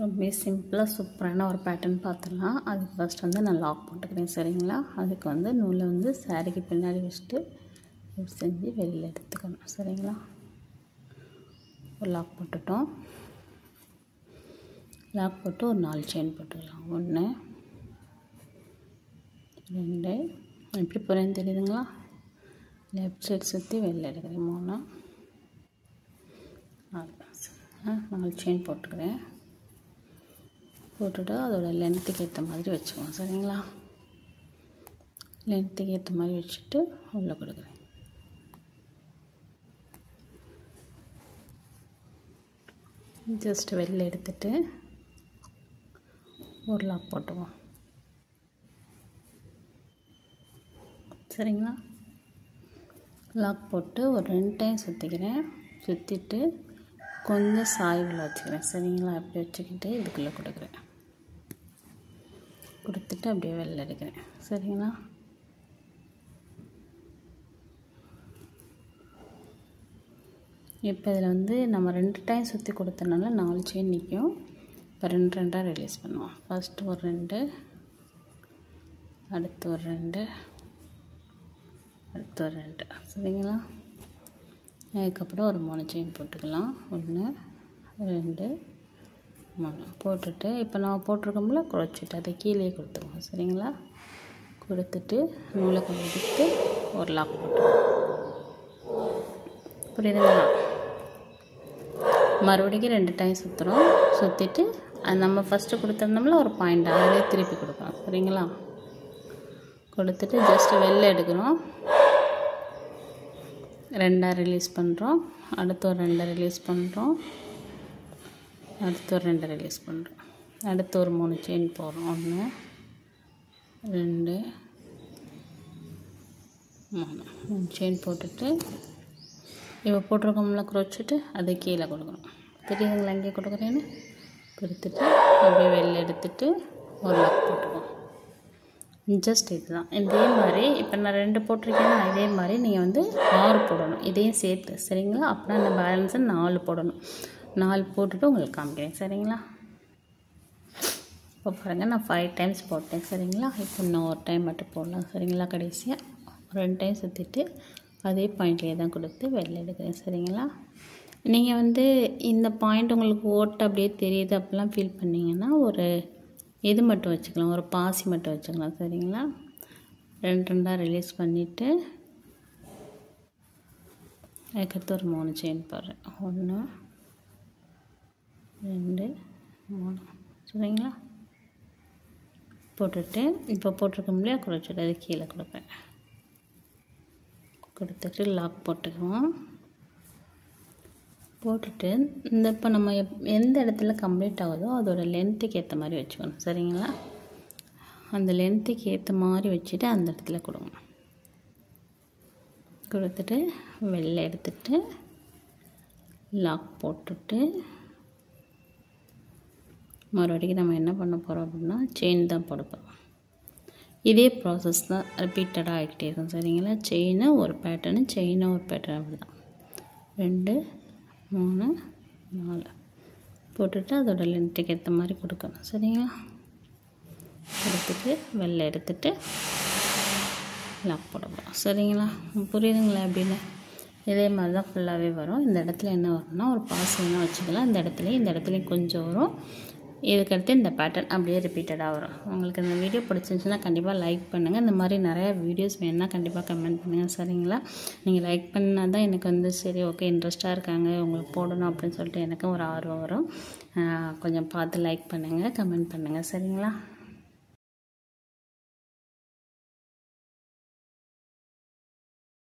ரொம்ப சிம்பிளாக சூப்பரான ஒரு பேட்டர்ன் பார்த்துடலாம். அதுக்கு ஃபஸ்ட் வந்து நான் லாக் போட்டுக்கிறேன். சரிங்களா? அதுக்கு வந்து நூலை வந்து சாரிக்கு பின்னாடி வச்சுட்டு இப்படி செஞ்சு வெளியில் எடுத்துக்கணும். சரிங்களா? ஒரு லாக் போட்டுட்டோம். லாக் போட்டு ஒரு 4 செயின் போட்டுக்கலாம். 1 2 எப்படி போகிறேன்னு தெரியுதுங்களா? லெஃப்ட் சைடு சுற்றி வெளியில் எடுக்கிறேன். 3 4 செயின் போட்டுக்கிறேன். போட்டுட்டு அதோட லென்த்துக்கு ஏற்ற மாதிரி வச்சுக்குவோம். சரிங்களா? லென்த்துக்கு ஏற்ற மாதிரி வச்சுட்டு உள்ளே கொடுக்குறேன். ஜஸ்ட் வெளில எடுத்துட்டு ஒரு லாக் போட்டுவோம். சரிங்களா? லாக் போட்டு ஒரு 2 டைம் சுற்றிக்கிறேன். சுற்றிட்டு கொஞ்சம் சாய்வில் வச்சுக்கிறேன். சரிங்களா? அப்படி வச்சுக்கிட்டு இதுக்குள்ளே கொடுக்குறேன். கொடுத்துட்டு அப்படியே வெளில எடுக்கிறேன். சரிங்களா? இப்போ இதில் வந்து நம்ம 2 டைம் சுற்றி கொடுத்தனால 4 செயின் நிற்கும். இப்போ 2 2ஆக ரிலீஸ் பண்ணுவோம். ஃபஸ்ட்டு ஒரு 2, அடுத்து ஒரு 2, அடுத்து ஒரு 2. சரிங்களா? அதுக்கப்புறம் ஒரு 3 செயின் போட்டுக்கலாம். 1 2 3 போட்டுட்டு இப்போ நம்ம போட்டிருக்கோம்ல குறைச்சிட்டு அதை கீழே கொடுத்துருவோம். சரிங்களா? கொடுத்துட்டு நூலை கொஞ்சம் எடுத்து ஒரு லாக் போட்டுருவோம். புரியுதுங்களா? மறுபடியும் 2 டைம் சுற்றுறோம். சுற்றிட்டு அது நம்ம ஃபஸ்ட்டு கொடுத்துருந்தோம்ல ஒரு பாயிண்ட் அதிலே திருப்பி கொடுக்குறோம். சரிங்களா? கொடுத்துட்டு ஜஸ்ட்டு வெளில எடுக்கிறோம். 2ஆக ரிலீஸ் பண்ணுறோம். அடுத்து ஒரு 2 ரிலீஸ் பண்ணுறோம். அடுத்து ஒரு 2 ரிலீஸ் பண்ணுறோம். அடுத்து ஒரு 3 செயின் போடுறோம். 1 2 3 செயின் போட்டுட்டு இப்போ போட்டிருக்கோம்ல குறைச்சிட்டு அதை கீழே கொடுக்கணும். தெரியுதுங்களா? எங்கே கொடுக்குறேன்னு கொடுத்துட்டு அப்படியே வெளில எடுத்துட்டு ஒரு லாக் போட்டுக்குவோம். ஜஸ்ட் இதுதான். இதே மாதிரி இப்போ நான் 2 போட்டிருக்கேன்னா இதே மாதிரி நீங்கள் வந்து 6 போடணும். இதையும் சேர்த்து. சரிங்களா? அப்படின்னா அந்த பேலன்ஸை 4 போடணும். 4 போட்டுட்டு உங்களுக்கு காமிக்கிறேன். சரிங்களா? இப்போ பாருங்கள் நான் 5 டைம்ஸ் போட்டேன். சரிங்களா? இப்போ இன்னும் ஒரு டைம் மட்டும் போடலாம். சரிங்களா? கடைசியாக 2 டைம் சுற்றிட்டு அதே பாயிண்ட்லேயே தான் கொடுத்து வெளில எடுக்கிறேன். சரிங்களா? நீங்கள் வந்து இந்த பாயிண்ட் உங்களுக்கு ஓட்டு அப்படியே தெரியுது அப்படிலாம் ஃபீல் பண்ணிங்கன்னா ஒரு இது மட்டும் வச்சுக்கலாம். ஒரு பாசி மட்டும் வச்சுக்கலாம். சரிங்களா? 2 2ஆக ரிலீஸ் பண்ணிவிட்டு அதுக்கடுத்து ஒரு 3 செயின் போடுறேன். 1 2 3. சரிங்களா? போட்டுட்டு இப்போ போட்டிருக்கோம் இல்லையா குறைச்சிட்டு அது கீழே கொடுப்பேன். கொடுத்துட்டு லாக் போட்டுக்குவோம். போட்டுட்டு இந்த இப்போ நம்ம எந்த இடத்துல கம்ப்ளீட் ஆகுதோ அதோட லென்த்துக்கு ஏற்ற மாதிரி வச்சுக்கணும். சரிங்களா? அந்த லென்த்துக்கு ஏற்ற மாதிரி வச்சுட்டு அந்த இடத்துல கொடுங்க. கொடுத்துட்டு வெளில எடுத்துட்டு லாக் போட்டுட்டு மறுபடியும் நம்ம என்ன பண்ண போகிறோம் அப்படின்னா செயின் தான் போட போகிறோம். இதே ப்ராசஸ் தான் ரிப்பீட்டடாக ஆகிக்கிட்டே இருக்கும். சரிங்களா? செயினை ஒரு பேட்டர்னு செயினை ஒரு பேட்டர்ன் அப்படி தான் 2 3 4 போட்டுட்டு அதோட லென்த்துக்கு ஏற்ற மாதிரி கொடுக்கணும். சரிங்களா? கொடுத்துட்டு வெளில எடுத்துட்டு லாக் போட போகிறோம். சரிங்களா? புரியுதுங்களா? எப்படின்னு இதே மாதிரி தான் ஃபுல்லாகவே வரும். இந்த இடத்துல என்ன வரும்னா ஒரு பாசி வேணால் வச்சுக்கலாம். இந்த இடத்துலையும் கொஞ்சம் வரும். இதுக்கடுத்து இந்த பேட்டர்ன் அப்படியே ரிப்பீட்டடாக வரும். உங்களுக்கு இந்த வீடியோ பிடிச்சிருந்துச்சுன்னா கண்டிப்பாக லைக் பண்ணுங்கள். இந்த மாதிரி நிறையா வீடியோஸ் வேணுன்னா கண்டிப்பாக கமெண்ட் பண்ணுங்கள். சரிங்களா? நீங்கள் லைக் பண்ணால் தான் எனக்கு வந்து சரி ஓகே இன்ட்ரெஸ்ட்டாக இருக்காங்க உங்களுக்கு போடணும் அப்படின்னு சொல்லிட்டு எனக்கும் ஒரு ஆர்வம் வரும். கொஞ்சம் பார்த்து லைக் பண்ணுங்கள், கமெண்ட் பண்ணுங்கள். சரிங்களா?